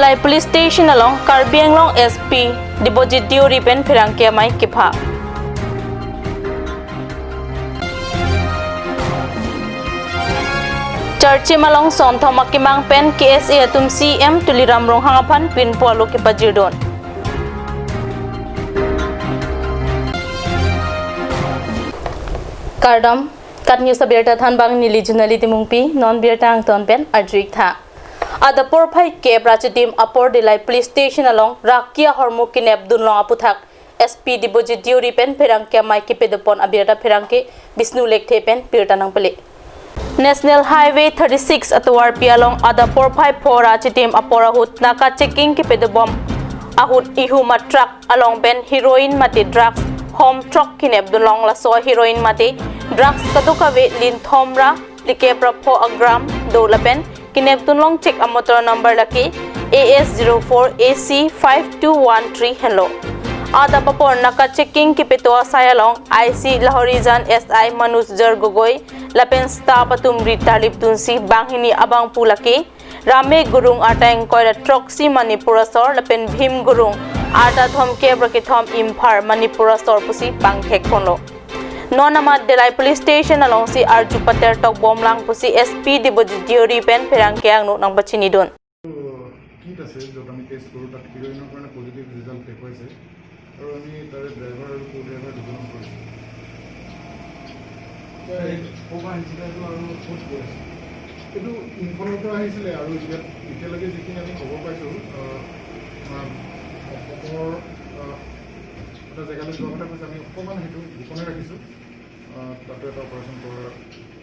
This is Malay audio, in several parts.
Delai Police Station along Karbi along SP deposit due ripen phirangke mai kipha Charchi malong son thomakimang pen KSA atum CM tuliram rong hangapan pin polo ke pajirdon Kardam kat news abirta than bang nili junali timungpi non birta ang ton pen adrik tha Adapur phai ke prachitim Upper Delai Police Station along Rakia Hormuk kinep dunlong aputhak SP deposit due ripen phirangke mai ke pedopon abirta phirangke Bisnu Lekthe pen pirta nang pele National Highway 36 atwar pialong Adapur phai phora chitim apora hut naka checking ki pedobom ahut ihuma truck along ben heroin mate drugs home truck kinep dunlong la so heroin mate drugs kadukave lin thomra like prapo agram dolapen kinep dunlong check a motor number laki AS04 AC 5213 hello Ada papor naka checking ki petwa sayalong IC Lahorizan SI Manus Jar Gogoi Lapen staff atum Rita Liptunsi Banghini Abang Pulaki Rame Gurung Atang Koira Troxy Manipurasor Lapen Bhim Gurung Ata Thom Kebraki-thom Imphar Manipurasor Pusi Bangthek Ponlo Nonamat Delai Police Station along si Arju Pater Tok Bomlang Pusi SP deposit due ripen phirangke ang nang bachinidon ঠিক আছে যত আমি টেষ্ট কৰো তাত হিৰোইনৰ কাৰণে positive result দেখুৱাইছে আৰু আমি তাৰে ড্ৰাইভাৰ আৰু কো ড্ৰাইভাৰ দুজন কৰিছো কিন্তু ইনফলৰ পৰা আহিছিলে আৰু এতিয়ালৈকে যিখিনি আমি খবৰ পাইছোঁ অসমৰ এটা জেগালৈ যোৱা কথা কৈছে আমি অকণমান সেইটো গোপনে ৰাখিছোঁ তাতে এটা অপাৰেশ্যন কৰাৰ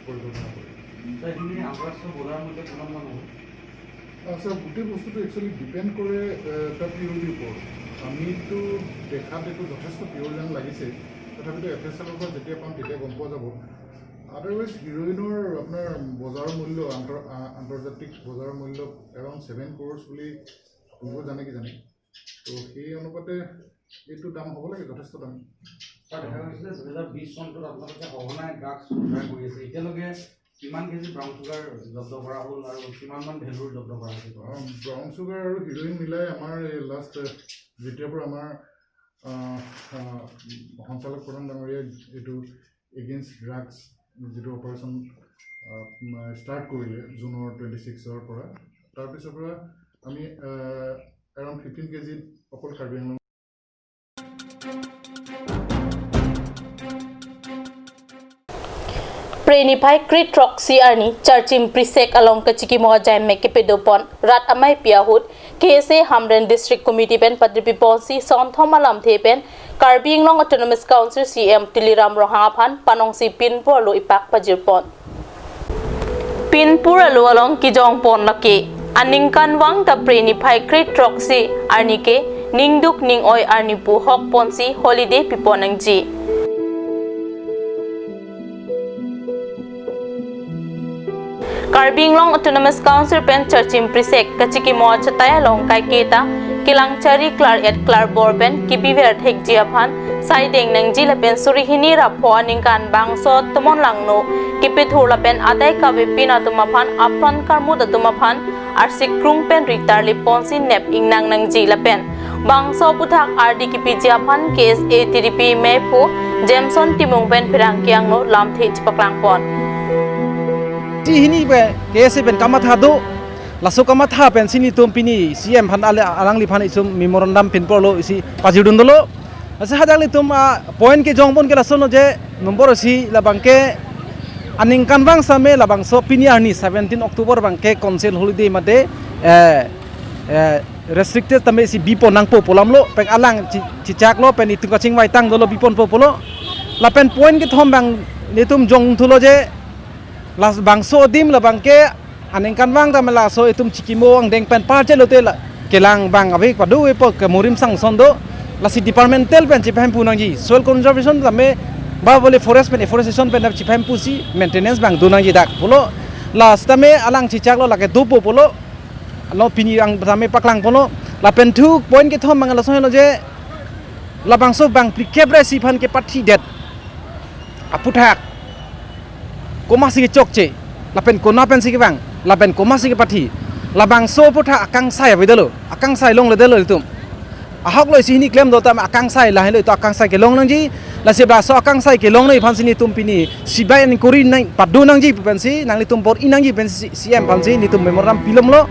পৰিকল্পনা কৰিম স্যার গোটেই বস্তুটো একচুৱেলি ডিপেণ্ড কৰে তাৰ পিউৰিটিৰ ওপৰত আমিতো দেখাত এইটো যথেষ্ট পিয়ৰ যেন লাগিছে তথাপিতো FSLৰ পৰা যেতিয়া পাম তেতিয়া গম পোৱা যাব আদাৰৱাইজ হিৰোইনৰ আপোনাৰ বজাৰৰ মূল্য আন্তৰ্জাতিক বজাৰৰ মূল্য এৰাউণ্ড 7 crores বুলি আপোনালোকে জানে কি জানে তো সেই অনুপাতে এইটো দাম হ'ব লাগে যথেষ্ট দাম দেখা গৈছিলে 2020 চনটোত আপোনালোকে সঘনাই ড্ৰাগছ উদ্ধাৰ কৰি আছে এতিয়ালৈকে কিমান কেজি ব্ৰাউন চুগাৰ জব্দ কৰা হ'ল আৰু কিমানমান ভেলুৰ জব্দ কৰা হৈছে ব্ৰাউন চুগাৰ আৰু হিৰোইন মিলাই আমাৰ লাষ্ট যেতিয়াৰ পৰা আমাৰ সঞ্চালক প্ৰধান ডাঙৰীয়াই এইটো এগেইনষ্ট ড্ৰাগছ যিটো অপাৰেশ্যন ষ্টাৰ্ট কৰিলে জুনৰ 26ৰ পৰা তাৰপিছৰ পৰা আমি এৰাউণ্ড 15 কেজিত অকল কাৰ্বি Anglong Prenify Crit Troxy Arni Charchim Prisek along Kachiki Moja Make Pedopon Rat Amai Piahut KSA Hamden District Committee Pen Padripi Ponsi Son Thomalam Thepen Karbi Long Autonomous Council CM Tiliram Rohangapan Panongsi Pinpur Lo Ipak Pajirpon Pinpur Alo along Kijong Pon Laki Aningkan Wang the Prenify Crit Troxy Arnike Ningduk Ning Oi Arnipu Hok Ponsi Holiday Piponangji Karbi Long Autonomous Council Pen Charchim Prisek Kachiki Moa Chataya Long Kai Keta Kilangchari Klar et Klar Borben Kibiver Thek Jiapan Saideng Nangji Lapen Surihini Rapo Aningkan Bangso Tomon Langno Kipithur Lapen Atai Kavipin Atumapan Apran Karmud Atumapan Arsik Krung Pen Ritar Liponsi Nep Ingnang Nangji Lapen Bangso Puthak Ardi Kipi Jiapan Case ATDP Mepu Jameson Timung Pen Pirangkiang No Lamthi Chipaklangpon Hini be KSA ben kamathado laso kamatha pen sini tompini CM phan alang li phan isum memorandum pin porlo isi pajidun dolo asa hadang li tum point ke jongbon ke laso no je number si labangke aning kanwang same labang so pinia ni 17 October bangke council holiday mate restricted tame si bipo nang po polam lo peng alang cicak lo pen itu kacing wai tang dolo bipon po polo la pen point ke thom bang nitum jong thulo je las bangso dim la bangke anengkan wang ta mela so itum chikimo ang deng pen parche lote la kelang bang abe padu e po kemurim sang sondo la si departmental pen chipem punang ji soil conservation ta me ba bole forest pen afforestation pen chipem pusi maintenance bang dunang ji dak polo last ta me alang chichak lo la ke dupo polo lo pini ang ta me paklang polo la pen thu point ke thom mangala so lo je la bangso bang pikebre si phan ke pathi det aputhak Komasi ke cokce, lapen kona pensi ke bang, lapen komasi ke pati, labang so putha akang saya bedalo, akang sai long le de le tum ahok loi sini claim do tam akang sai la le to akang sai ke long nang ji la se bra so akang sai ke long nei phan sini tum pini sibai ni kori nai padu nang ji pen si nang li tum por inang ji pen si cm phan si ni tum memoram pilom lo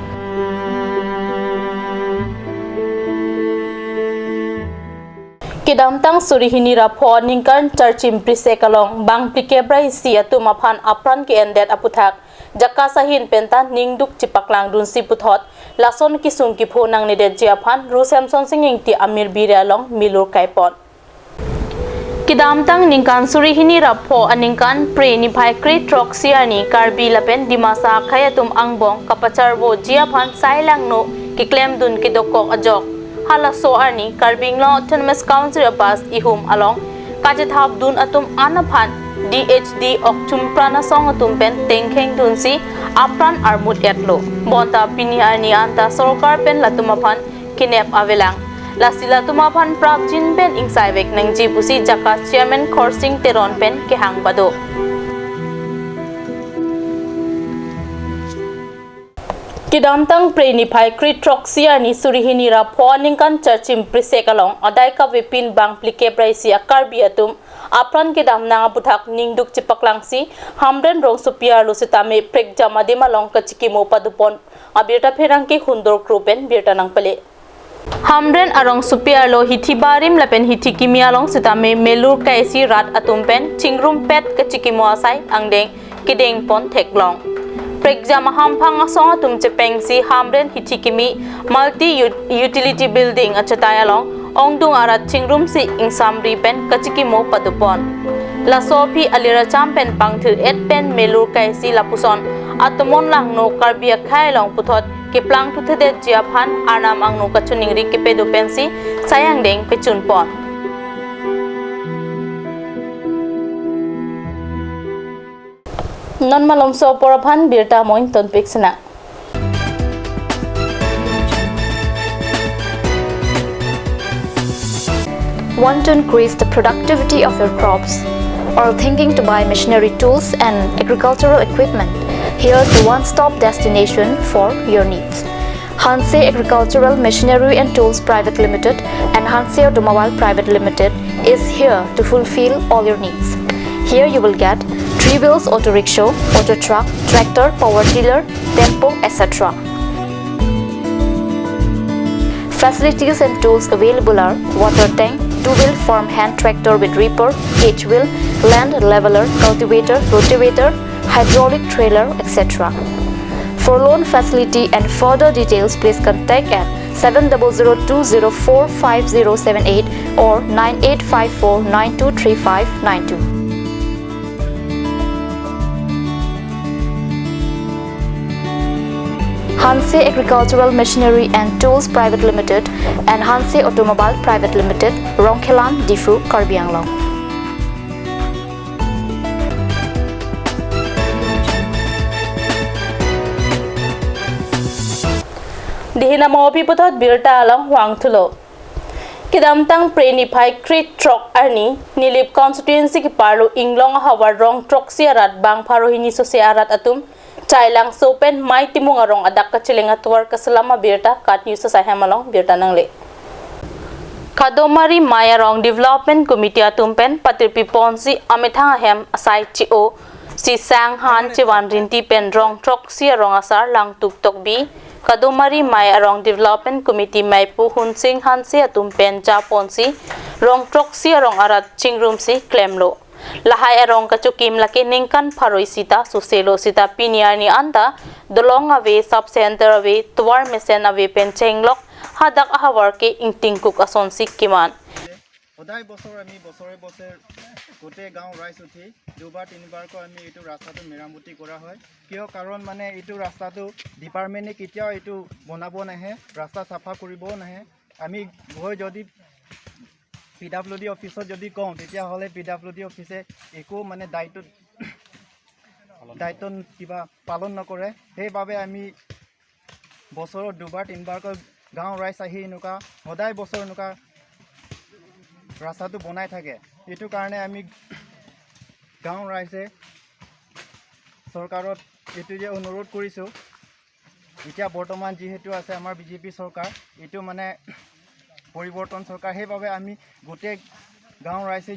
Kidam tang surihini rapho ningkan charchim prisekalong bang pikebrai si atum aphan apran ke endet aputhak jakka sahin penta ningduk chipaklang dun si puthot lason kisung ki phonang ne de jiaphan ru samson singing ti amir biralong milur kaipon Kidam tang ningkan surihini rapho aningkan pre ni phai kre troxi ani karbi lapen dimasa khayatum angbong kapacharbo jiaphan sailang no ki claim dun ki dokok ajok hala so arni Karbing Law Autonomous Council Abbas ihum along kajathap dun atum anaphan DHD okchum prana song atum pen tengkheng dun si apran armut etlo bonta pini arni anta sarkar pen latumaphan kinep avelang lasila tumaphan prapchin pen ingsaibek nangji pusi jaka chairman khorsing teron pen kehang bado Kidam tang preni phai kri troxia ni surihini ra phoning kan charchim prisekalong adai ka vipin bang plike praisia karbi atum apran kidam nanga puthak ningduk chipaklang si hamden rong supiar lu sitame prek jamade malong kachiki mo padupon abirta pherang ki hundor grupen birta nang pale hamden arong supiar lo hithi barim lapen hithi kimia long sitame melur kaisi rat atum pen chingrum pet kachiki mo asai angdeng kideng pon theklong Prekjama hampang asong atum chepeng si hamren hichikimi multi utility building achataya long ongdung arat chingrum si ingsamri pen kachikimo padupon la sopi alira champen pangthir et pen melur kaisi lapuson atomon lang no karbia khai long puthot ke plang thuthede jiaphan anam angno kachuningri ke pedu pensi sayang deng pechun pon non malom so poraphan birta moin ton piksna Want to increase the productivity of your crops or thinking to buy machinery tools and agricultural equipment? Here's the one-stop destination for your needs. Hanse Agricultural Machinery and Tools Private Limited and Hanse Automobile Private Limited is here to fulfill all your needs. Here you will get 3-wheels auto rickshaw, auto truck, tractor, power tiller, tempo, etc. Facilities and tools available are water tank, 2-wheel farm hand tractor with reaper, H-wheel, land leveler, cultivator, rotavator, hydraulic trailer, etc. For loan facility and further details, please contact at 7002045078 or 9854923592. Hanse Agricultural Machinery and Tools Private Limited and Hanse Automobile Private Limited, Rongkhelan, Difu, Karbi Anglong. Dihina mo piputot birta along huang thulo Kidam tang preni phai krit trok arni nilip constituency ki parlo inglong hawar rong trok siarat bang pharohini sosiarat atum Chailang sopen mai timung arong adak kachilenga tuar kasalama birta kat news sa hemalong birta nangle Kadomari Mayarong Development Committee atumpen patirpi ponsi amethang hem asai chio si sang han chiwan rinti pen rong trok sia rong asar lang tuk tok bi Kadomari Mayarong Development Committee maipu hun sing han si atumpen cha ponsi rong trok sia rong arat chingrum si klemlo Lahai arong kachukim laki ningkan pharoi sita suselo sita piniani anda dolong ave sub center ave tuar mesen ave penchenglok hadak ahawar ke ingtingkuk ason sikkiman সদায় বছৰ আমি বছৰে গোটেই গাঁও ৰাইজ উঠি দুবাৰ তিনিবাৰকৈ আমি এইটো ৰাস্তাটো মেৰামতি কৰা হয় কিয় কাৰণ মানে এইটো ৰাস্তাটো ডিপাৰ্টমেণ্টে কেতিয়াও এইটো বনাব নাহে ৰাস্তা চাফা কৰিবও নাহে আমি গৈ যদি PWD অফিসত যদি কওঁ তেতিয়াহ'লে PWD অফিসে একো মানে দায়িত্ব কিবা পালন নকৰে সেইবাবে আমি বছৰত দুবাৰ তিনিবাৰকৈ গাঁও ৰাইজ আহি এনেকুৱা সদায় বছৰ এনেকুৱা ৰাস্তাটো বনাই থাকে এইটো কাৰণে আমি গাঁও ৰাইজে চৰকাৰত এইটো যে অনুৰোধ কৰিছোঁ এতিয়া বৰ্তমান যিহেতু আছে আমাৰ বিজেপি চৰকাৰ এইটো মানে পৰিৱৰ্তন চৰকাৰ সেইবাবে আমি গোটেই গাঁও ৰাইজে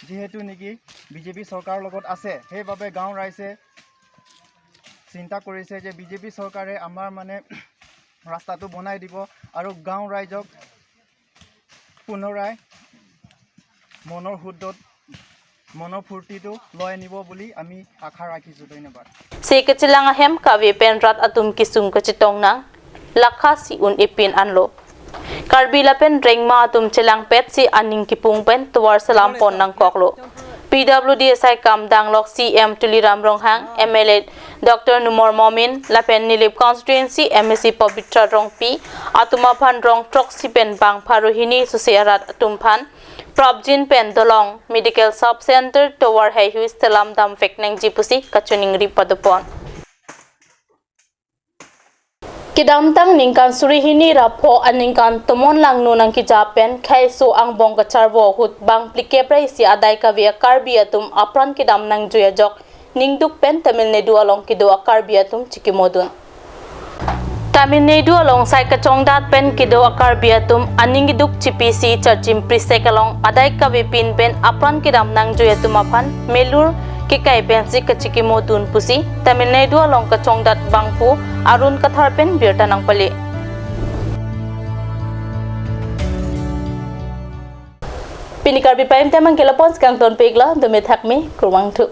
যিহেতু নেকি বিজেপি চৰকাৰৰ লগত আছে সেইবাবে গাঁও ৰাইজে চিন্তা কৰিছে যে বিজেপি চৰকাৰে আমাৰ মানে ৰাস্তাটো বনাই দিব আৰু গাঁও ৰাইজক পুনৰাই মনৰ শুদ্ধত মনৰ ফূৰ্তিটো লৈ আনিব বুলি আমি আশা ৰাখিছোঁ ধন্যবাদ si kachilang ahem kawi penrat atum kisung kachitong nang lakha si un ipin anlo Karbi lapen rengma atum chilang pet si aning kipung pen tuwar salam pon nang koklo PWDSI kam danglok CM Tuliram Ronghang MLA Dr. Numor Momin lapen Nilip constituency MSC Pavitra Rongpi atuma phan rong trok si pen bang pharohini susiarat atum phan Probjin pen dolong medical sub center tower hehu salam dam fekneng jipusi kachuning ri padupon Kidam tang ningkan surihini rapo aningkan tomon lang nunang kijapen kaiso ang bongga charvo hut bang plike praisi adai kavia Karbi atum apran kidam nang juyajok ningduk pen Tamil Nadu along kido Karbi atum chikimodun Tamil Nadu along sai kachongdat pen kido Karbi atum aningiduk chipisi churchim prisek along adai kavi pin pen apran kidam nang juyatum apan melur Kikai pensi kachikimodun pusi Tamil Nadu along kachongdat bangpu arun kathar pen birta nang pali Pini Karbi paim temang kelapons kang ton pegla dumi thakmi kurwang thu